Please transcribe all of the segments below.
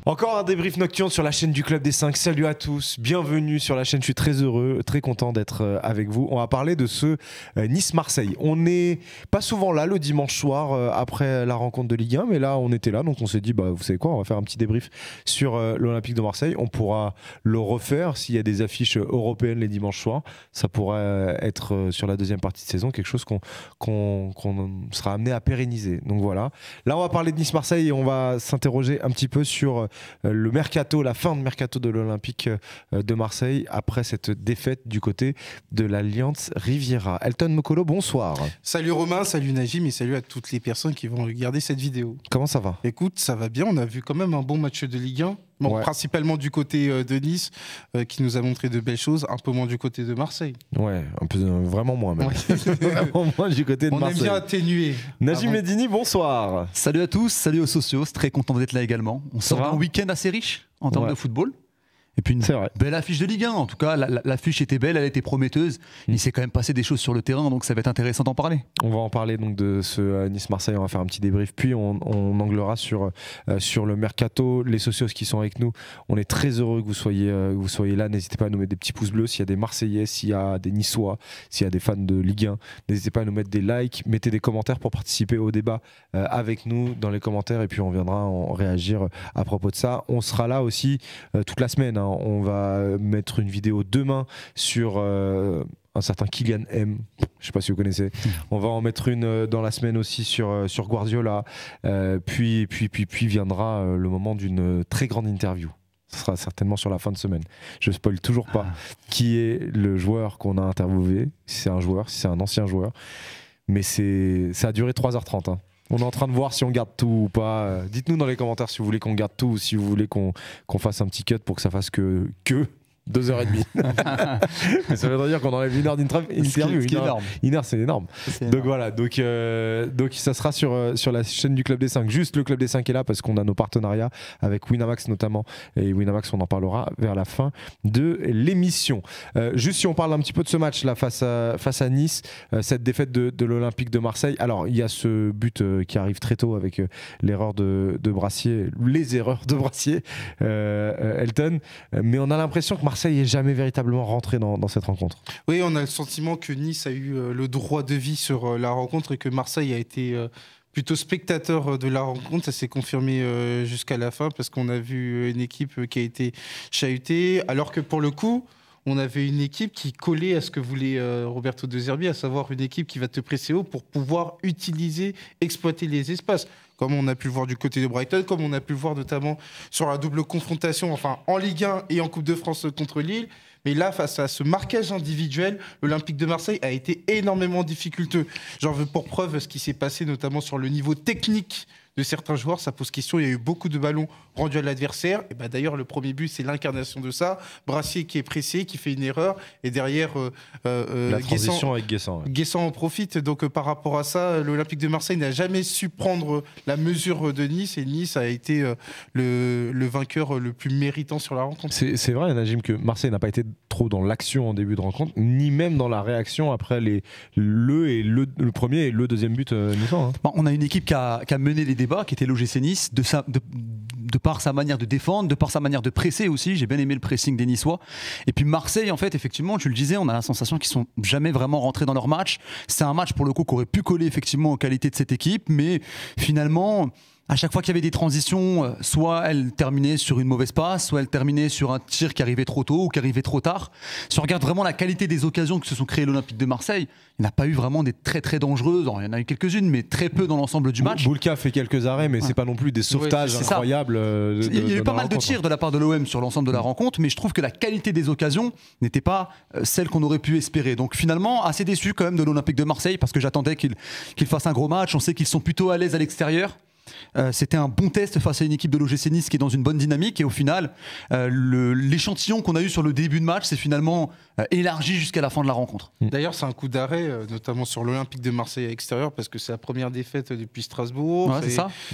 Encore un débrief nocturne sur la chaîne du Club des 5. Salut à tous, bienvenue sur la chaîne. Je suis très heureux, très content d'être avec vous. On va parler de ce Nice-Marseille. On n'est pas souvent là le dimanche soir après la rencontre de Ligue 1, mais là on était là, donc on s'est dit, vous savez quoi, on va faire un petit débrief sur l'Olympique de Marseille. On pourra le refaire s'il y a des affiches européennes les dimanches soirs. Ça pourrait être sur la deuxième partie de saison quelque chose qu'on sera amené à pérenniser. Donc voilà. Là on va parler de Nice-Marseille et on va s'interroger un petit peu sur le mercato, la fin de mercato de l'Olympique de Marseille après cette défaite du côté de l'Alliance Riviera. Elton Mokolo, bonsoir. Salut Romain, salut Najim et salut à toutes les personnes qui vont regarder cette vidéo. Comment ça va? Écoute, ça va bien, on a vu quand même un bon match de Ligue 1. Bon, ouais. Principalement du côté de Nice, qui nous a montré de belles choses, un peu moins du côté de Marseille. Ouais, un peu, vraiment moins même. Ouais. Vraiment moins du côté de Marseille. On aime bien atténuer. Najim Medini, bonsoir. Salut à tous, salut aux socios, très content d'être là également. On sort un week-end assez riche en termes de football. Et puis une belle affiche de Ligue 1, en tout cas l'affiche était belle, elle était prometteuse. Il s'est quand même passé des choses sur le terrain, donc ça va être intéressant d'en parler. On va en parler donc de ce Nice-Marseille, on va faire un petit débrief, puis on anglera sur le mercato, les socios qui sont avec nous. On est très heureux que vous soyez là, n'hésitez pas à nous mettre des petits pouces bleus s'il y a des Marseillais, s'il y a des Niçois, s'il y a des fans de Ligue 1. N'hésitez pas à nous mettre des likes, mettez des commentaires pour participer au débat avec nous dans les commentaires et puis on viendra en réagir à propos de ça. On sera là aussi toute la semaine, hein. On va mettre une vidéo demain sur un certain Kylian M. Je ne sais pas si vous connaissez. On va en mettre une dans la semaine aussi sur Guardiola. Puis viendra le moment d'une très grande interview. Ce sera certainement sur la fin de semaine. Je ne spoil toujours pas qui est le joueur qu'on a interviewé. Si c'est un joueur, si c'est un ancien joueur. Mais ça a duré 3h30. Hein. On est en train de voir si on garde tout ou pas. Dites-nous dans les commentaires si vous voulez qu'on garde tout ou si vous voulez qu'on fasse un petit cut pour que ça fasse que 2h30. Mais ça veut dire qu'on enlève 1 heure d'interview. 1 heure, c'est énorme. Donc voilà, donc ça sera sur la chaîne du Club des 5. Juste le Club des 5 est là parce qu'on a nos partenariats avec Winamax notamment. Et Winamax, on en parlera vers la fin de l'émission. Juste si on parle un petit peu de ce match là face à Nice, cette défaite de l'Olympique de Marseille. Alors il y a ce but qui arrive très tôt avec l'erreur de Brassier, les erreurs de Brassier, Elton. Mais on a l'impression que Marseille n'est jamais véritablement rentré dans cette rencontre. Oui, on a le sentiment que Nice a eu le droit de vie sur la rencontre et que Marseille a été plutôt spectateur de la rencontre. Ça s'est confirmé jusqu'à la fin parce qu'on a vu une équipe qui a été chahutée, alors que pour le coup, on avait une équipe qui collait à ce que voulait Roberto De Zerbi, à savoir une équipe qui va te presser haut pour pouvoir exploiter les espaces. Comme on a pu le voir du côté de Brighton, comme on a pu le voir notamment sur la double confrontation, enfin en Ligue 1 et en Coupe de France contre Lille. Mais là, face à ce marquage individuel, l'Olympique de Marseille a été énormément difficulteux. J'en veux pour preuve ce qui s'est passé notamment sur le niveau technique de certains joueurs. Ça pose question, il y a eu beaucoup de ballons rendus à l'adversaire. Et d'ailleurs, le premier but, c'est l'incarnation de ça. Brassier qui est pressé, qui fait une erreur. Et derrière, la transition avec Guessant. Ouais. Guessant en profite. Donc par rapport à ça, l'Olympique de Marseille n'a jamais su prendre la mesure de Nice. Et Nice a été le vainqueur le plus méritant sur la rencontre. C'est vrai, Najim, que Marseille n'a pas été trop dans l'action en début de rencontre, ni même dans la réaction après le premier et le deuxième but niçois. Hein. On a une équipe qui a mené les débats, qui était l'OGC Nice, de par sa manière de défendre, de par sa manière de presser aussi. J'ai bien aimé le pressing des Niçois. Et puis Marseille, en fait, effectivement, tu le disais, on a la sensation qu'ils sont jamais vraiment rentrés dans leur match. C'est un match, pour le coup, qui aurait pu coller effectivement aux qualités de cette équipe, mais finalement, à chaque fois qu'il y avait des transitions, soit elle terminait sur une mauvaise passe, soit elle terminait sur un tir qui arrivait trop tôt ou qui arrivait trop tard. Si on regarde vraiment la qualité des occasions que se sont créées l'Olympique de Marseille, il n'y a pas eu vraiment des très très dangereuses. Il y en a eu quelques-unes, mais très peu dans l'ensemble du match. Boulka fait quelques arrêts, mais c'est pas non plus des sauvetages incroyables. Il y a eu pas mal de tirs de la part de l'OM sur l'ensemble de la rencontre, mais je trouve que la qualité des occasions n'était pas celle qu'on aurait pu espérer. Donc finalement, assez déçu quand même de l'Olympique de Marseille parce que j'attendais qu'il fasse un gros match. On sait qu'ils sont plutôt à l'aise à l'extérieur. C'était un bon test face à une équipe de l'OGC Nice qui est dans une bonne dynamique et au final l'échantillon qu'on a eu sur le début de match s'est finalement élargi jusqu'à la fin de la rencontre. D'ailleurs c'est un coup d'arrêt notamment sur l'Olympique de Marseille à l'extérieur parce que c'est la première défaite depuis Strasbourg. Ouais,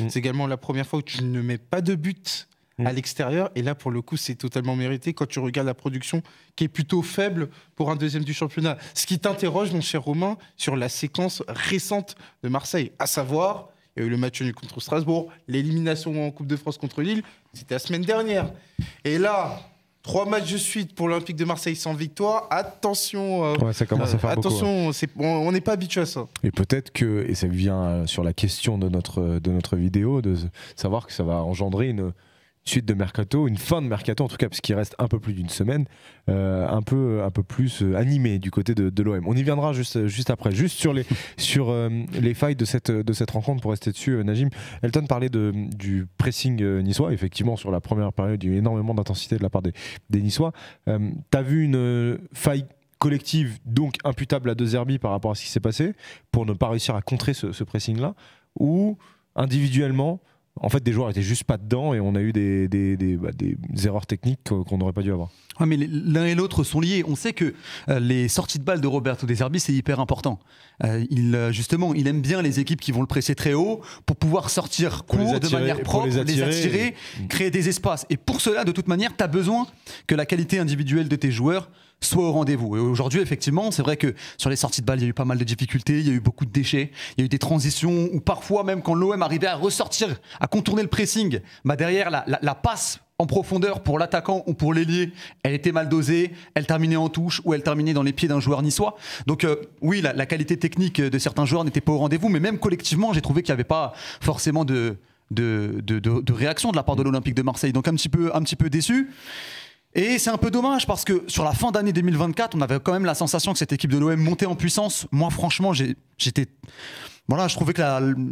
c'est également la première fois où tu ne mets pas de but à l'extérieur et là pour le coup c'est totalement mérité quand tu regardes la production qui est plutôt faible pour un deuxième du championnat. Ce qui t'interroge mon cher Romain sur la séquence récente de Marseille, à savoir Il y a eu le match nul contre Strasbourg, l'élimination en Coupe de France contre Lille, c'était la semaine dernière. Et là, 3 matchs de suite pour l'Olympique de Marseille sans victoire. Attention, ça commence à faire attention, beaucoup, hein. On n'est pas habitué à ça. Et peut-être que, et ça vient sur la question de notre vidéo, de savoir que ça va engendrer une suite de mercato, une fin de mercato en tout cas, parce qu'il reste un peu plus d'une semaine, un peu plus animé du côté de l'OM. On y viendra juste après, juste sur les failles de cette rencontre, pour rester dessus, Najim. Elton parlait du pressing niçois. Effectivement, sur la première période, il y a eu énormément d'intensité de la part des Niçois. T'as vu une faille collective, donc imputable à De Zerbi par rapport à ce qui s'est passé, pour ne pas réussir à contrer ce pressing-là, ou individuellement, en fait, des joueurs étaient juste pas dedans et on a eu des erreurs techniques qu'on n'aurait pas dû avoir. Ouais, mais l'un et l'autre sont liés. On sait que les sorties de balles de Roberto De Zerbi, c'est hyper important. Justement, il aime bien les équipes qui vont le presser très haut pour pouvoir sortir court, de manière propre, les attirer, créer des espaces. Et pour cela, de toute manière, tu as besoin que la qualité individuelle de tes joueurs soit au rendez-vous. Et aujourd'hui, effectivement, c'est vrai que sur les sorties de balles, il y a eu pas mal de difficultés, il y a eu beaucoup de déchets, il y a eu des transitions où parfois, même quand l'OM arrivait à ressortir, à contourner le pressing, derrière la passe en profondeur pour l'attaquant ou pour l'ailier, elle était mal dosée, elle terminait en touche ou elle terminait dans les pieds d'un joueur niçois. Donc oui, la qualité technique de certains joueurs n'était pas au rendez-vous, mais même collectivement, j'ai trouvé qu'il n'y avait pas forcément de réaction de la part de l'Olympique de Marseille. Donc un petit peu déçu. Et c'est un peu dommage parce que sur la fin d'année 2024, on avait quand même la sensation que cette équipe de l'OM montait en puissance. Moi, franchement, j'étais... Voilà, je trouvais que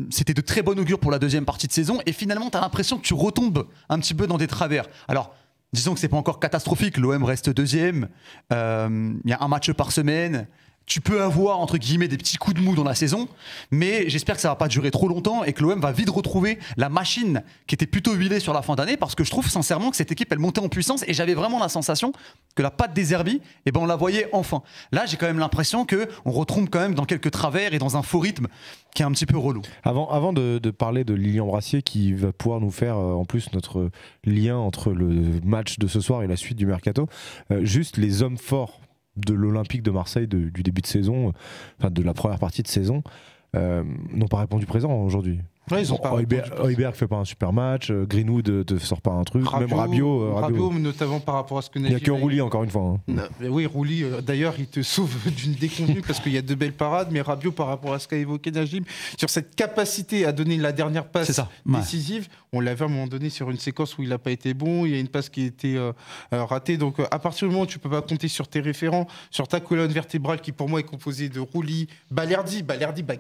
c'était de très bon augure pour la deuxième partie de saison. Et finalement, tu as l'impression que tu retombes un petit peu dans des travers. Alors, disons que c'est pas encore catastrophique. L'OM reste deuxième. Il y a un match par semaine. Tu peux avoir, entre guillemets, des petits coups de mou dans la saison, mais j'espère que ça va pas durer trop longtemps et que l'OM va vite retrouver la machine qui était plutôt huilée sur la fin d'année, parce que je trouve sincèrement que cette équipe, elle montait en puissance et j'avais vraiment la sensation que la patte des Zerbi, on la voyait enfin. Là, j'ai quand même l'impression qu'on retombe quand même dans quelques travers et dans un faux rythme qui est un petit peu relou. Avant de parler de Lilian Brassier, qui va pouvoir nous faire en plus notre lien entre le match de ce soir et la suite du mercato, juste les hommes forts de l'Olympique de Marseille du début de saison, enfin de la première partie de saison, n'ont pas répondu présent aujourd'hui. Ouais, ils ont pas Højbjerg fait pas un super match, Greenwood ne sort pas un truc, même Rabiot notamment par rapport à ce que il n'y a que Rouli encore une fois. Hein. Oui, Rouli, d'ailleurs, il te sauve d'une déconvenue parce qu'il y a de belles parades, mais Rabiot, par rapport à ce qu'a évoqué Najim, sur cette capacité à donner la dernière passe décisive, on l'avait à un moment donné sur une séquence où il n'a pas été bon, il y a une passe qui a été ratée. Donc à partir du moment où tu ne peux pas compter sur tes référents, sur ta colonne vertébrale qui pour moi est composée de Rouli, Balerdi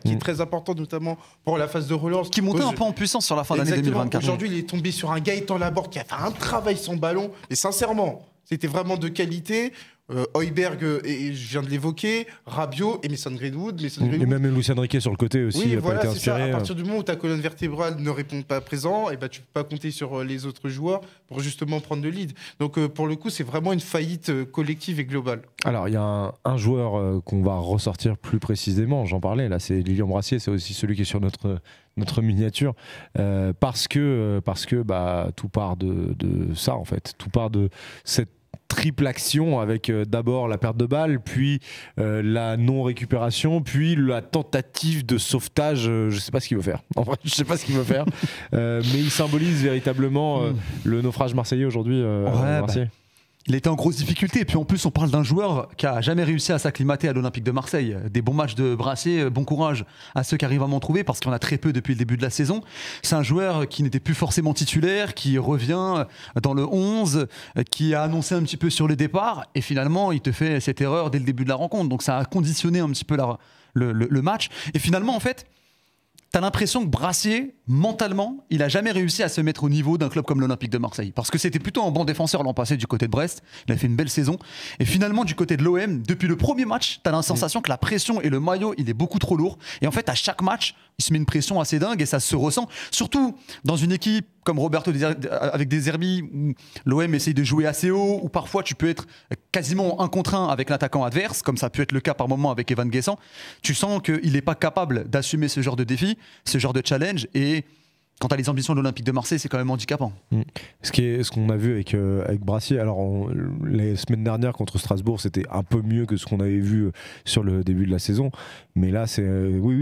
qui est très important notamment pour la phase de relance. Qui montait un peu en puissance sur la fin d'année 2024. Aujourd'hui, il est tombé sur un Gaëtan Laborde qui a fait un travail sans ballon. Et sincèrement, c'était vraiment de qualité. Højbjerg, et je viens de l'évoquer, Rabiot et Mason Greenwood. Et même Lucien Riquet sur le côté aussi, il n'a pas été inspiré. Ça. À partir du moment où ta colonne vertébrale ne répond pas présent, et tu ne peux pas compter sur les autres joueurs pour justement prendre le lead. Donc pour le coup, c'est vraiment une faillite collective et globale. Alors il y a un joueur qu'on va ressortir plus précisément, j'en parlais, là c'est Lilian Brassier, c'est aussi celui qui est sur notre miniature, parce que tout part de ça en fait, tout part de cette triple action avec d'abord la perte de balle, puis la non-récupération, puis la tentative de sauvetage. Je sais pas ce qu'il veut faire. En vrai, je sais pas ce qu'il veut faire. Mais il symbolise véritablement le naufrage marseillais aujourd'hui. Il était en grosse difficulté. Et puis en plus, on parle d'un joueur qui a jamais réussi à s'acclimater à l'Olympique de Marseille. Des bons matchs de Brassier, bon courage à ceux qui arrivent à m'en trouver, parce qu'il y en a très peu depuis le début de la saison. C'est un joueur qui n'était plus forcément titulaire, qui revient dans le 11, qui a annoncé un petit peu sur le départ, et finalement, il te fait cette erreur dès le début de la rencontre. Donc ça a conditionné un petit peu le match. Et finalement, en fait, t'as l'impression que Brassier, mentalement, il a jamais réussi à se mettre au niveau d'un club comme l'Olympique de Marseille. Parce que c'était plutôt un bon défenseur l'an passé du côté de Brest. Il a fait une belle saison. Et finalement, du côté de l'OM, depuis le premier match, t'as la sensation que la pression et le maillot, il est beaucoup trop lourd. Et en fait, à chaque match, il se met une pression assez dingue et ça se ressent. Surtout dans une équipe comme Roberto avec De Zerbi, où l'OM essaye de jouer assez haut, où parfois tu peux être quasiment 1 contre 1 avec l'attaquant adverse, comme ça a pu être le cas par moment avec Evan Guessant. Tu sens qu'il n'est pas capable d'assumer ce genre de défi, ce genre de challenge, et Quant à les ambitions de l'Olympique de Marseille, c'est quand même handicapant. Ce qu'on a vu avec Brassier, alors les semaines dernières contre Strasbourg, c'était un peu mieux que ce qu'on avait vu sur le début de la saison. Mais là, c'est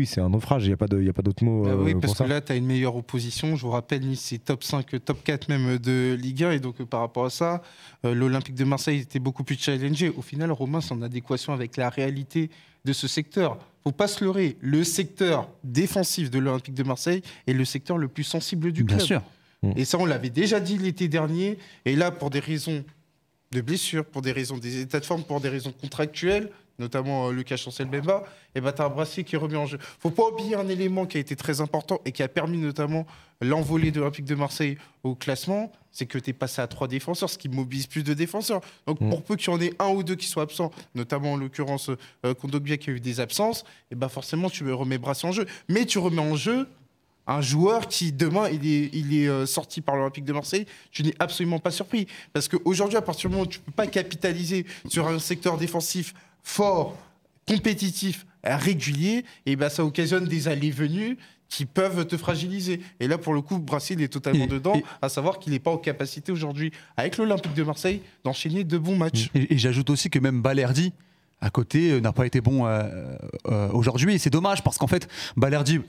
c'est un naufrage, il n'y a pas d'autre mot. Oui, parce pour ça. que là, tu as une meilleure opposition. Je vous rappelle, Nice, c'est top 5, top 4 même de Ligue 1. Et donc, par rapport à ça, l'Olympique de Marseille était beaucoup plus challengé. Au final, Romain, c'est en adéquation avec la réalité de ce secteur. Faut pas se leurrer. Le secteur défensif de l'Olympique de Marseille est le secteur le plus sensible du club. Bien sûr. Et ça, on l'avait déjà dit l'été dernier. Et là, pour des raisons de blessures, pour des raisons des états de forme, pour des raisons contractuelles, notamment Lucas Chancel-Bemba, et tu as un Brassier qui remet en jeu. Faut pas oublier un élément qui a été très important et qui a permis notamment l'envolée de l'Olympique de Marseille au classement, c'est que tu es passé à 3 défenseurs, ce qui mobilise plus de défenseurs. Donc pour peu qu'il y en ait un ou deux qui soient absents, notamment en l'occurrence Kondogbia qui a eu des absences, et forcément tu remets Brassier en jeu. Mais tu remets en jeu un joueur qui, demain, il est sorti par l'Olympique de Marseille, tu n'es absolument pas surpris. Parce qu'aujourd'hui, à partir du moment où tu ne peux pas capitaliser sur un secteur défensif fort, compétitif, régulier, et ça occasionne des allées-venues qui peuvent te fragiliser. Et là, pour le coup, Brassier, il est totalement dedans, à savoir qu'il n'est pas en capacité aujourd'hui, avec l'Olympique de Marseille, d'enchaîner de bons matchs. Et j'ajoute aussi que même Balerdi, à côté, n'a pas été bon aujourd'hui. Et c'est dommage parce qu'en fait, Balerdi,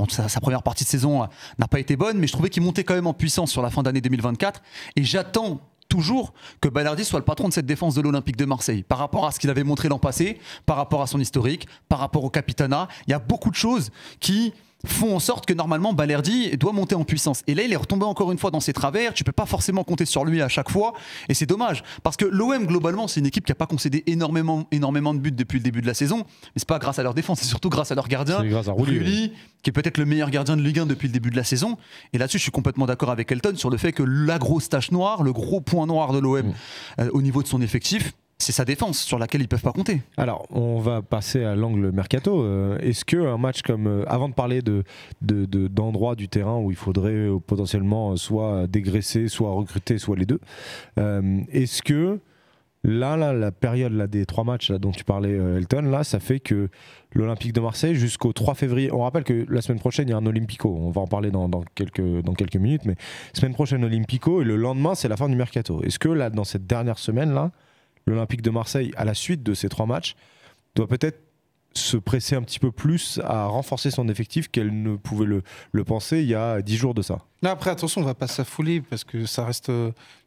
sa première partie de saison n'a pas été bonne, mais je trouvais qu'il montait quand même en puissance sur la fin d'année 2024. Et j'attends toujours que Balerdi soit le patron de cette défense de l'Olympique de Marseille. Par rapport à ce qu'il avait montré l'an passé, par rapport à son historique, par rapport au capitanat, il y a beaucoup de choses qui font en sorte que normalement Balerdi doit monter en puissance. Et là, il est retombé encore une fois dans ses travers. Tu peux pas forcément compter sur lui à chaque fois. Et c'est dommage. Parce que l'OM, globalement, c'est une équipe qui n'a pas concédé énormément de buts depuis le début de la saison. Mais c'est pas grâce à leur défense, c'est surtout grâce à leur gardien. C'est grâce à Rulli, qui est peut-être le meilleur gardien de Ligue 1 depuis le début de la saison. Et là-dessus, je suis complètement d'accord avec Elton sur le fait que la grosse tache noire, le gros point noir de l'OM au niveau de son effectif, c'est sa défense sur laquelle ils peuvent pas compter. Alors, on va passer à l'angle mercato. Est-ce qu'un match comme... avant de parler d'endroits du terrain où il faudrait potentiellement soit dégraisser, soit recruter, soit les deux, est-ce que la période des 3 matchs dont tu parlais, Elton, là, ça fait que l'Olympique de Marseille, jusqu'au 3 février... On rappelle que la semaine prochaine, il y a un Olympico. On va en parler dans quelques minutes, mais semaine prochaine, Olympico, et le lendemain, c'est la fin du mercato. Est-ce que là, dans cette dernière semaine-là, l'Olympique de Marseille, à la suite de ces 3 matchs, doit peut-être se presser un petit peu plus à renforcer son effectif qu'elle ne pouvait le penser il y a 10 jours de ça. Là, après, attention, on ne va pas s'affouler parce que ça reste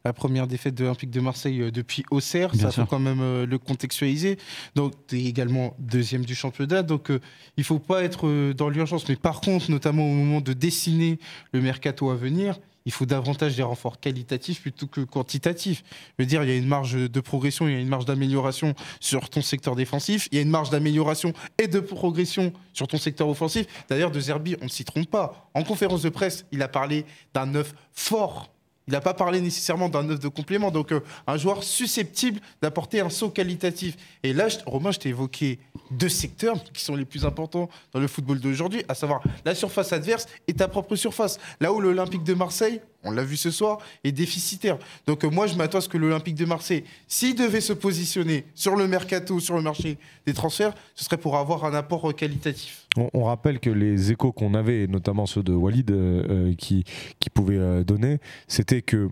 la première défaite de l'Olympique de Marseille depuis Auxerre. Ça faut quand même le contextualiser. Donc, tu es également 2e du championnat. Donc, il ne faut pas être dans l'urgence. Mais par contre, notamment au moment de dessiner le mercato à venir, il faut davantage des renforts qualitatifs plutôt que quantitatifs. Je veux dire, il y a une marge de progression, il y a une marge d'amélioration sur ton secteur défensif, il y a une marge d'amélioration et de progression sur ton secteur offensif. D'ailleurs, De Zerbi, on ne s'y trompe pas. En conférence de presse, il a parlé d'un 9 fort. Il n'a pas parlé nécessairement d'un 9 de complément. Donc, un joueur susceptible d'apporter un saut qualitatif. Et là, Romain, je t'ai évoqué 2 secteurs qui sont les plus importants dans le football d'aujourd'hui, à savoir la surface adverse et ta propre surface. Là où l'Olympique de Marseille, on l'a vu ce soir, est déficitaire. Donc moi, je m'attends à ce que l'Olympique de Marseille, s'il devait se positionner sur le mercato, sur le marché des transferts, ce serait pour avoir un apport qualitatif. On rappelle que les échos qu'on avait, notamment ceux de Walid qui pouvaient donner, c'était que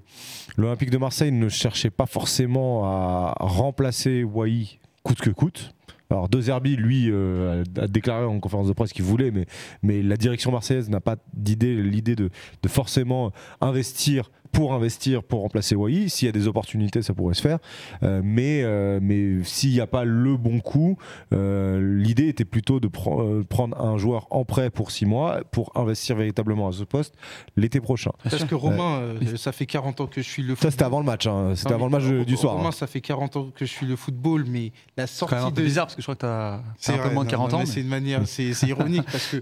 l'Olympique de Marseille ne cherchait pas forcément à remplacer Wai coûte que coûte. Alors De Zerbi, lui, a déclaré en conférence de presse qu'il voulait, mais la direction marseillaise n'a pas l'idée de forcément investir pour remplacer Wai. S'il y a des opportunités, ça pourrait se faire. Mais s'il n'y a pas le bon coup, l'idée était plutôt de prendre un joueur en prêt pour 6 mois pour investir véritablement à ce poste l'été prochain. Parce que Romain, ça fait 40 ans que je suis le football. Ça, c'était avant le match. C'était avant le match du soir. Romain, ça fait 40 ans que je suis le football, mais la sortie c'est quand même un peu bizarre parce que je crois que tu as un peu moins de 40 ans. C'est une manière, c'est ironique parce que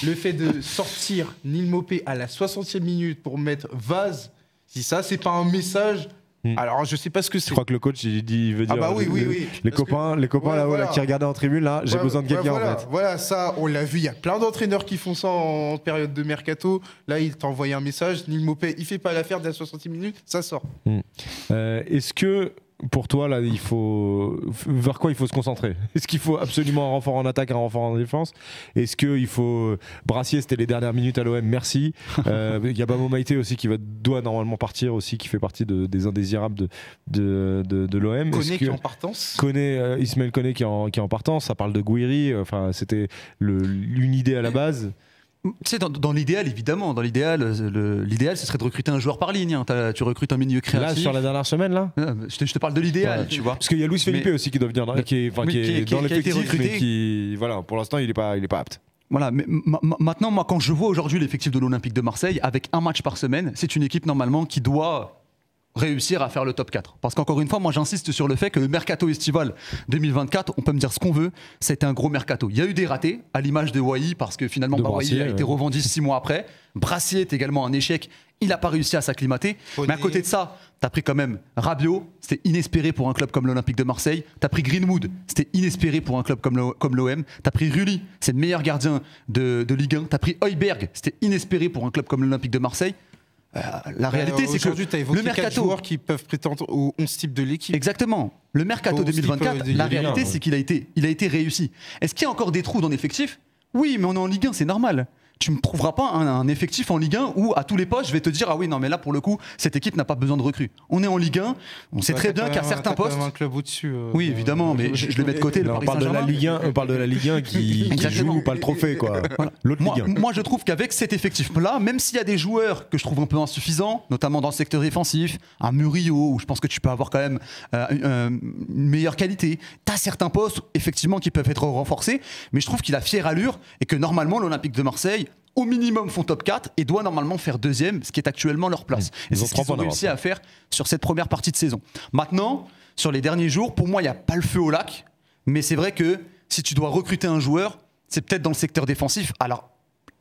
le fait de sortir Neil Maupay à la 60e minute pour mettre Vaz, si ça, c'est pas un message. Alors, je sais pas ce que c'est. Je crois que le coach, il veut dire. Ah bah oui. Les copains là-haut, là, qui regardaient en tribune, là, j'ai besoin de quelqu'un en fait. Voilà, ça, on l'a vu. Il y a plein d'entraîneurs qui font ça en période de mercato. Là, il t'a envoyé un message. Neil Maupay, il fait pas l'affaire de la 60e minute, ça sort. Est-ce que pour toi, là, vers quoi il faut se concentrer? Est-ce qu'il faut absolument un renfort en attaque, un renfort en défense? Est-ce qu'il faut. Brassier, c'était les dernières minutes à l'OM, merci. Il y a Bamo Maïté aussi qui doit normalement partir aussi, qui fait partie des indésirables de l'OM. Koné qui est en partance. Ismaël Koné qui est en partance. Ça parle de Gouiri. Enfin, c'était une idée à la base. Tu sais, dans l'idéal, évidemment, l'idéal, ce serait de recruter un joueur par ligne. Hein. Tu recrutes un milieu créatif. Là, sur la dernière semaine, là je te parle de l'idéal, tu vois. Parce qu'il y a Luis Felipe aussi qui doit venir, qui est dans l'effectif, mais qui, voilà, pour l'instant, il n'est pas apte. Voilà, mais maintenant, moi, quand je vois aujourd'hui l'effectif de l'Olympique de Marseille, avec un match par semaine, c'est une équipe normalement qui doit réussir à faire le top 4. Parce qu'encore une fois, moi j'insiste sur le fait que le mercato estival 2024, on peut me dire ce qu'on veut, c'était un gros mercato. Il y a eu des ratés, à l'image de Wai, parce que finalement Wai a été revendu 6 mois après. Brassier est également un échec, il n'a pas réussi à s'acclimater. Mais à côté de ça, tu as pris quand même Rabiot, c'était inespéré pour un club comme l'Olympique de Marseille. Tu as pris Greenwood, c'était inespéré pour un club comme l'OM. Tu as pris Rulli, c'est le meilleur gardien de Ligue 1. Tu as pris Højbjerg, c'était inespéré pour un club comme l'Olympique de Marseille. La réalité, c'est que le mercato, 4 joueurs qui peuvent prétendre aux 11 types de l'équipe. Exactement. Le mercato 2024, la réalité, c'est qu'il a été réussi. Est-ce qu'il y a encore des trous dans l'effectif? Oui, mais on est en Ligue 1, c'est normal. Tu ne me trouveras pas un effectif en Ligue 1 où à tous les postes je vais te dire ah oui non mais là pour le coup cette équipe n'a pas besoin de recrues. On est en Ligue 1, on sait très bien qu'à certains postes. Un club au-dessus. Oui évidemment, mais je le mets de côté. On parle de la Ligue 1, on parle de la Ligue 1 qui joue pas le trophée quoi. Voilà. L'autre Ligue 1. Moi je trouve qu'avec cet effectif-là, même s'il y a des joueurs que je trouve un peu insuffisants, notamment dans le secteur défensif, un Murillo où je pense que tu peux avoir quand même une meilleure qualité. T'as certains postes effectivement qui peuvent être renforcés, mais je trouve qu'il a fière allure et que normalement l'Olympique de Marseille au minimum font top 4 et doit normalement faire deuxième, ce qui est actuellement leur place. Et c'est ce qu'ils ont réussi à faire sur cette première partie de saison. Maintenant, sur les derniers jours, pour moi, il n'y a pas le feu au lac, mais c'est vrai que si tu dois recruter un joueur, c'est peut-être dans le secteur défensif. Alors,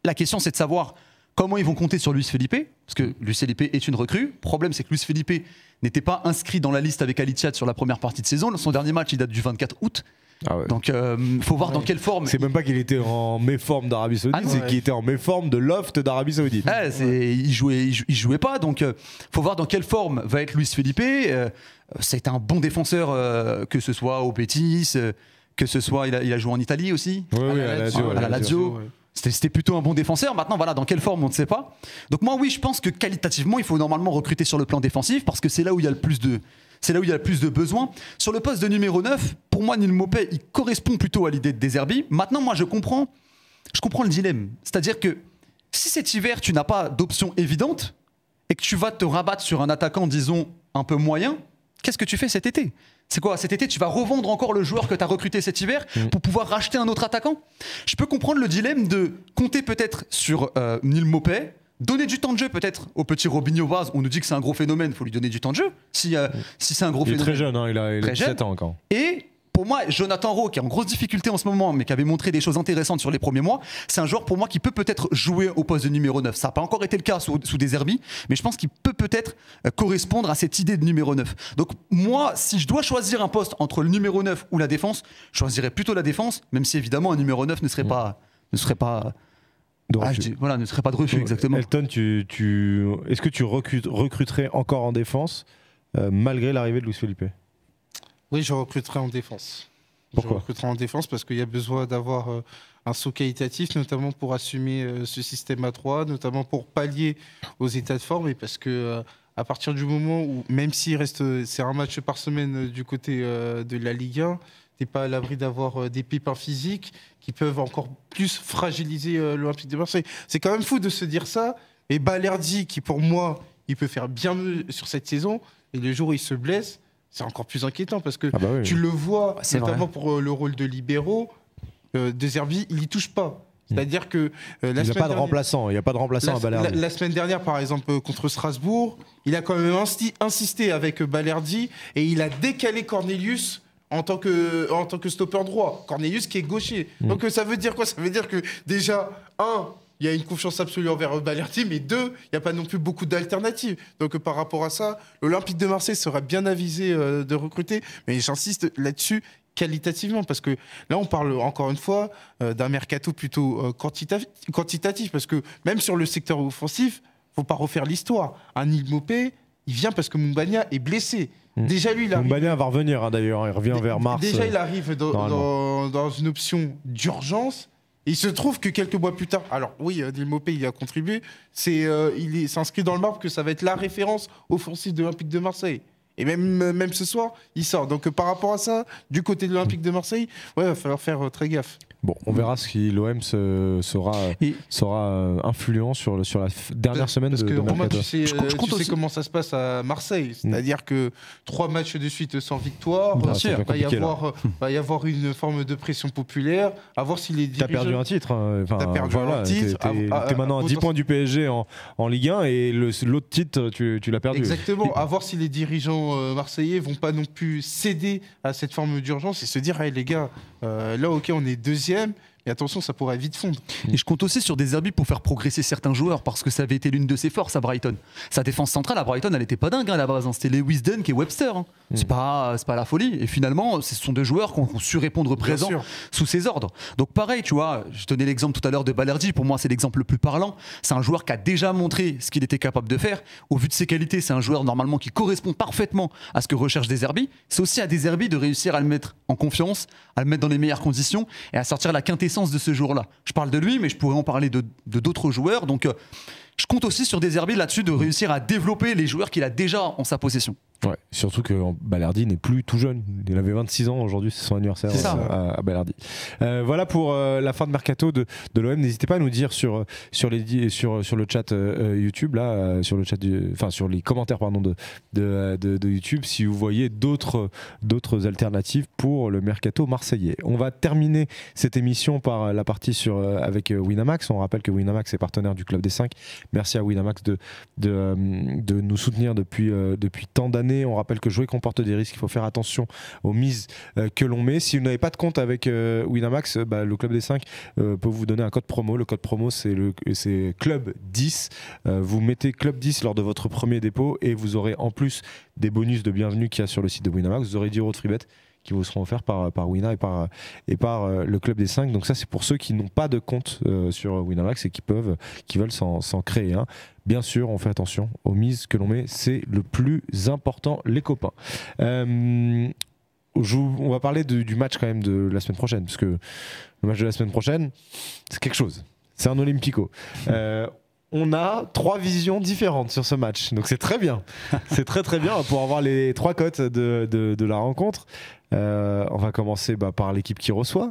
la question, c'est de savoir comment ils vont compter sur Luis Felipe, parce que Luis Felipe est une recrue. Le problème, c'est que Luis Felipe n'était pas inscrit dans la liste avec Al Ittihad sur la première partie de saison. Son dernier match, il date du 24 août. Ah ouais. Donc, faut voir dans quelle forme. C'est même pas qu'il était en méforme d'Arabie Saoudite, c'est qu'il était en méforme de loft d'Arabie Saoudite. Il jouait pas, donc faut voir dans quelle forme va être Luis Felipe. C'est un bon défenseur, que ce soit au Betis, que ce soit il a joué en Italie aussi, à la Lazio. C'était plutôt un bon défenseur. Maintenant, voilà, dans quelle forme, on ne sait pas. Donc moi, oui, je pense que qualitativement, il faut normalement recruter sur le plan défensif parce que c'est là où il y a le plus de besoins. Sur le poste de numéro 9, pour moi, Neal Maupay, il correspond plutôt à l'idée de De Zerbi. Maintenant, moi, je comprends le dilemme. C'est-à-dire que si cet hiver, tu n'as pas d'option évidente et que tu vas te rabattre sur un attaquant, disons, un peu moyen, qu'est-ce que tu fais cet été ? C'est quoi? Cet été, tu vas revendre encore le joueur que tu as recruté cet hiver pour pouvoir racheter un autre attaquant? Je peux comprendre le dilemme de compter peut-être sur Neal Maupay, donner du temps de jeu peut-être au petit Robinho Vaz. On nous dit que c'est un gros phénomène, il faut lui donner du temps de jeu. Si c'est un gros phénomène. Il est très jeune, hein, il a 17 ans encore. Et pour moi, Jonathan Rowe, qui est en grosse difficulté en ce moment, mais qui avait montré des choses intéressantes sur les premiers mois, c'est un joueur pour moi qui peut peut-être jouer au poste de numéro 9. Ça n'a pas encore été le cas sous De Zerbi, mais je pense qu'il peut peut-être correspondre à cette idée de numéro 9. Donc moi, si je dois choisir un poste entre le numéro 9 ou la défense, je choisirais plutôt la défense, même si évidemment un numéro 9 ne serait pas ne serait pas de refus, exactement. Elton, est-ce que tu recruterais encore en défense malgré l'arrivée de Luis Felipe? Oui, je recruterai en défense. Pourquoi? Je recruterai en défense parce qu'il y a besoin d'avoir un saut qualitatif, notamment pour assumer ce système à 3, notamment pour pallier aux états de forme et parce que à partir du moment où, même s'il reste, c'est un match par semaine du côté de la Ligue 1, t'es pas à l'abri d'avoir des pépins physiques qui peuvent encore plus fragiliser l'Olympique de Marseille. C'est quand même fou de se dire ça. Et Balerdi, qui pour moi, il peut faire bien mieux sur cette saison, et le jour où il se blesse, c'est encore plus inquiétant parce que tu le vois, notamment vrai. Pour le rôle de libéraux, De Zerbi, il y touche pas. C'est-à-dire que il n'y a pas de remplaçant. Il n'y a pas de remplaçant à Balerdi. La semaine dernière, par exemple, contre Strasbourg, il a quand même insisté avec Balerdi et il a décalé Cornelius en tant que stopper droit. Cornelius qui est gaucher. Donc ça veut dire quoi? Ça veut dire que déjà, il y a une confiance absolue envers Balerdi, mais 2, il n'y a pas non plus beaucoup d'alternatives. Donc par rapport à ça, l'Olympique de Marseille sera bien avisé de recruter, mais j'insiste là-dessus qualitativement, parce que là on parle encore une fois d'un mercato plutôt quantitatif, parce que même sur le secteur offensif, il ne faut pas refaire l'histoire. Un Neal Maupay, il vient parce que Moumbagna est blessé. Déjà, lui, il arrive. Moumbagna va revenir d'ailleurs, il revient vers mars. Déjà, il arrive dans une option d'urgence. Il se trouve que quelques mois plus tard, alors oui, Neil Maupay il a contribué, il s'inscrit dans le marbre que ça va être la référence offensive de l'Olympique de Marseille. Et même ce soir, il sort. Donc par rapport à ça, du côté de l'Olympique de Marseille, il va falloir faire très gaffe. Bon, on verra si l'OM sera influent sur la dernière semaine parce de Romain, mercato. tu sais comment ça se passe à Marseille. C'est-à-dire que 3 matchs de suite sans victoire, il va y avoir une forme de pression populaire, à voir si les dirigeants... T'as perdu un titre. T'as perdu un titre. T'es maintenant à 10 points du PSG en Ligue 1 et l'autre titre, tu l'as perdu. Exactement. À voir si les dirigeants marseillais vont pas non plus céder à cette forme d'urgence et se dire hey, les gars, là ok on est deuxième, mais attention ça pourrait vite fondre. Et je compte aussi sur des Zerbi pour faire progresser certains joueurs parce que ça avait été l'une de ses forces à Brighton. Sa défense centrale à Brighton elle était pas dingue à la base, c'était Lewis Dunk et Webster. C'est pas la folie. Et finalement ce sont 2 joueurs qui ont su répondre présent sous ses ordres. Donc pareil tu vois, je tenais l'exemple tout à l'heure de Balerdi, pour moi c'est l'exemple le plus parlant. C'est un joueur qui a déjà montré ce qu'il était capable de faire. Au vu de ses qualités c'est un joueur normalement qui correspond parfaitement à ce que recherche des Zerbi. C'est aussi à des Zerbi de réussir à le mettre en confiance, à le mettre dans les meilleures conditions et à sortir la quintessence de ce jour-là. Je parle de lui, mais je pourrais en parler de d'autres joueurs. Donc, je compte aussi sur des Zerbi là-dessus de réussir à développer les joueurs qu'il a déjà en sa possession. Ouais, surtout que Balerdi n'est plus tout jeune. Il avait 26 ans aujourd'hui, c'est son anniversaire à Balerdi. Voilà pour la fin de mercato de l'OM. N'hésitez pas à nous dire sur le chat YouTube là, sur les commentaires de YouTube si vous voyez d'autres alternatives pour le mercato marseillais. On va terminer cette émission par la partie avec Winamax. On rappelle que Winamax est partenaire du Club des 5. Merci à Winamax de nous soutenir depuis tant d'années. On rappelle que jouer comporte des risques, il faut faire attention aux mises que l'on met. Si vous n'avez pas de compte avec Winamax, le Club des 5 peut vous donner un code promo. Le code promo c'est Club 10. Vous mettez Club 10 lors de votre premier dépôt et vous aurez en plus des bonus de bienvenue qu'il y a sur le site de Winamax. Vous aurez 10 € de free bet qui vous seront offerts par Wina et par le Club des 5. Donc ça c'est pour ceux qui n'ont pas de compte sur Winamax et qui veulent s'en créer un. Bien sûr, on fait attention aux mises que l'on met, c'est le plus important, les copains. On va parler du match quand même de la semaine prochaine, parce que le match de la semaine prochaine, c'est quelque chose. C'est un Olympico. On a 3 visions différentes sur ce match, donc c'est très bien. C'est très très bien pour avoir les 3 cotes de la rencontre. On va commencer par l'équipe qui reçoit.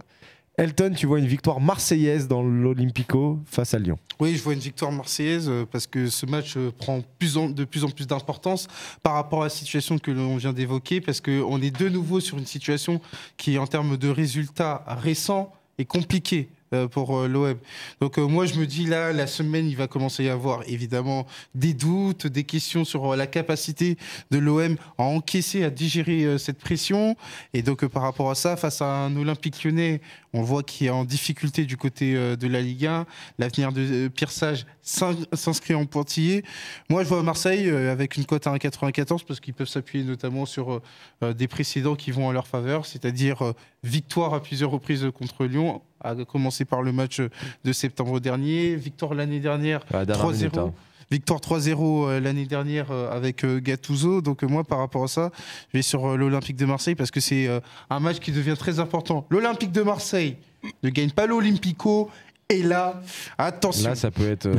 Elton, tu vois une victoire marseillaise dans l'Olympico face à Lyon? Oui, je vois une victoire marseillaise parce que ce match prend de plus en plus d'importance par rapport à la situation que l'on vient d'évoquer, parce qu'on est de nouveau sur une situation qui, en termes de résultats récents, est compliquée pour l'OM. Donc moi je me dis là, la semaine il va commencer à y avoir évidemment des doutes, des questions sur la capacité de l'OM à encaisser, à digérer cette pression, et donc par rapport à ça, face à un Olympique Lyonnais, on voit qu'il est en difficulté du côté de la Ligue 1, l'avenir de Pierre Sage s'inscrit en pointillé. Moi je vois Marseille avec une cote à 1,94 parce qu'ils peuvent s'appuyer notamment sur des précédents qui vont en leur faveur, c'est-à-dire victoire à plusieurs reprises contre Lyon, à commencer par le match de septembre dernier, victoire l'année dernière 3-0. Victoire 3-0 l'année dernière avec Gattuso. Donc moi, par rapport à ça, je vais sur l'Olympique de Marseille parce que c'est un match qui devient très important. L'Olympique de Marseille ne gagne pas l'Olympico. Et là, attention. Là, ça peut être,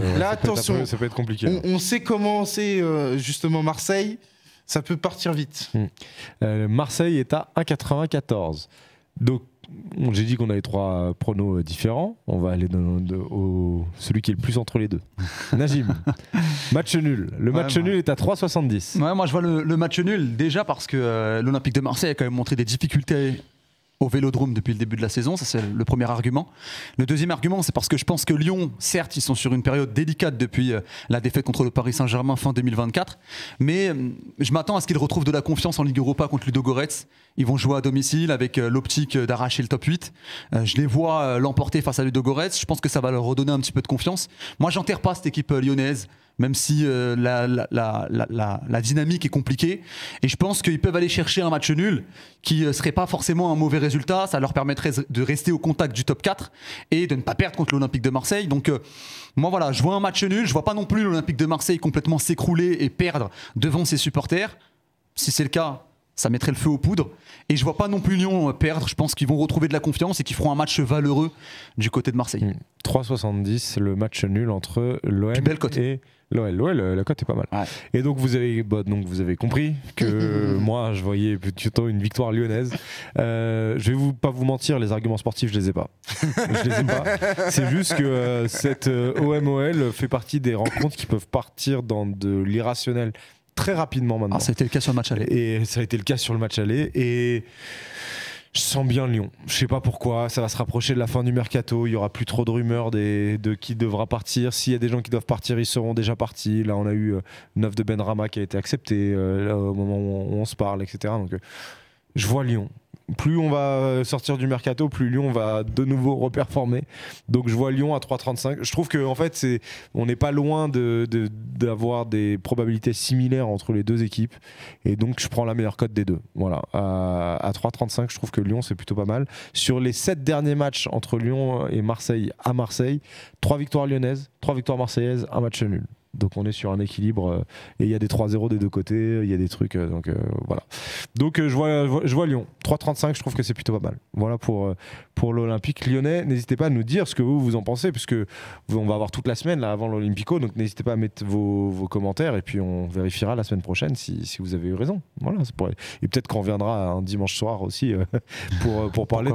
ça peut être compliqué. On sait comment c'est justement Marseille. Ça peut partir vite. Marseille est à 1,94. Donc, j'ai dit qu'on avait 3 pronos différents. On va aller celui qui est le plus entre les deux. Najim, match nul. Le match nul est à 3,70. Ouais, moi, je vois le match nul déjà parce que l'Olympique de Marseille a quand même montré des difficultés au Vélodrome depuis le début de la saison. Ça, c'est le premier argument. Le deuxième argument, c'est parce que je pense que Lyon, certes, ils sont sur une période délicate depuis la défaite contre le Paris Saint-Germain fin 2024, mais je m'attends à ce qu'ils retrouvent de la confiance en Ligue Europa contre Ludogorets. Ils vont jouer à domicile avec l'optique d'arracher le top 8. Je les vois l'emporter face à Ludogorets. Je pense que ça va leur redonner un petit peu de confiance. Moi, j'enterre pas cette équipe lyonnaise. même si la dynamique est compliquée. Et je pense qu'ils peuvent aller chercher un match nul qui ne serait pas forcément un mauvais résultat. Ça leur permettrait de rester au contact du top 4 et de ne pas perdre contre l'Olympique de Marseille. Donc moi voilà, je vois un match nul. Je vois pas non plus l'Olympique de Marseille complètement s'écrouler et perdre devant ses supporters. Si c'est le cas, ça mettrait le feu aux poudres. Et je vois pas non plus Lyon perdre. Je pense qu'ils vont retrouver de la confiance et qu'ils feront un match valeureux du côté de Marseille. 3,70 le match nul entre l'OM et l'OL. L'OL, la cote est pas mal. Ouais. Et donc vous avez compris que moi je voyais plutôt une victoire lyonnaise. Je vais pas vous mentir, les arguments sportifs je les ai pas. Je les ai pas. C'est juste que cette OM-OL fait partie des rencontres qui peuvent partir dans de l'irrationnel très rapidement maintenant. Ça a été le cas sur le match aller. Et ça a été le cas sur le match aller. Et je sens bien Lyon. Je sais pas pourquoi. Ça va se rapprocher de la fin du mercato. Il y aura plus trop de rumeurs de qui devra partir. S'il y a des gens qui doivent partir, ils seront déjà partis. Là, on a eu une offre de Benrahma qui a été acceptée au moment où on se parle, etc. Donc, je vois Lyon. Plus on va sortir du mercato, plus Lyon va de nouveau reperformer. Donc je vois Lyon à 3,35. Je trouve qu'en fait, on n'est pas loin d'avoir des probabilités similaires entre les deux équipes. Et donc je prends la meilleure cote des deux. Voilà. À 3,35, je trouve que Lyon, c'est plutôt pas mal. Sur les 7 derniers matchs entre Lyon et Marseille à Marseille, 3 victoires lyonnaises, 3 victoires marseillaises, un match nul. Donc on est sur un équilibre et il y a des 3-0 des deux côtés, il y a des trucs, donc voilà. Donc je vois Lyon, 3,35, je trouve que c'est plutôt pas mal. Voilà pour l'Olympique lyonnais. N'hésitez pas à nous dire ce que vous en pensez, puisque on va avoir toute la semaine là, avant l'Olympico, donc n'hésitez pas à mettre vos commentaires et puis on vérifiera la semaine prochaine si vous avez eu raison. Voilà, et peut-être qu'on reviendra un dimanche soir aussi pour parler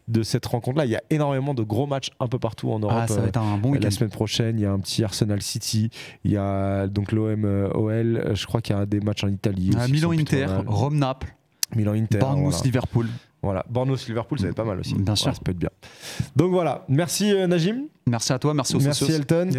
de cette rencontre-là. Il y a énormément de gros matchs un peu partout en Europe. Ça va être un bon week-end. La semaine prochaine, il y a un petit Arsenal City. Il y a donc l'OM-OL, je crois qu'il y a des matchs en Italie. Milan-Inter, Rome-Naples, Milan-Inter, Bournemouth-Liverpool. Voilà, Bournemouth-Liverpool, ça va être pas mal aussi. Bien sûr. Ça peut être bien. Donc voilà, merci Najim. Merci à toi, merci aux socios. Elton.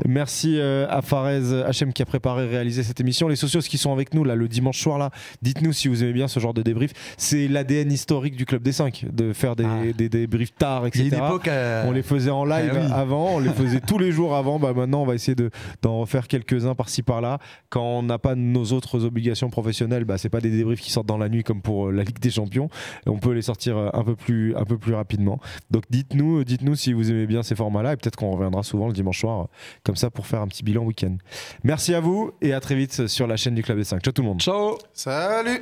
Merci à Fares HM qui a préparé et réalisé cette émission. Les socios qui sont avec nous là le dimanche soir là, dites-nous si vous aimez bien ce genre de débrief. C'est l'ADN historique du Club des 5 de faire des débriefs tard, etc. Il y a une époque, on les faisait en live avant, on les faisait tous les jours avant. Maintenant on va essayer d'en refaire quelques-uns par-ci par-là. Quand on n'a pas nos autres obligations professionnelles, c'est pas des débriefs qui sortent dans la nuit comme pour la Ligue des Champions. On peut les sortir un peu plus rapidement. Donc dites-nous si vous aimez bien ces formats-là. Et peut-être qu'on reviendra souvent le dimanche soir comme ça pour faire un petit bilan week-end. Merci à vous et à très vite sur la chaîne du Club des 5. Ciao tout le monde. Ciao. Salut.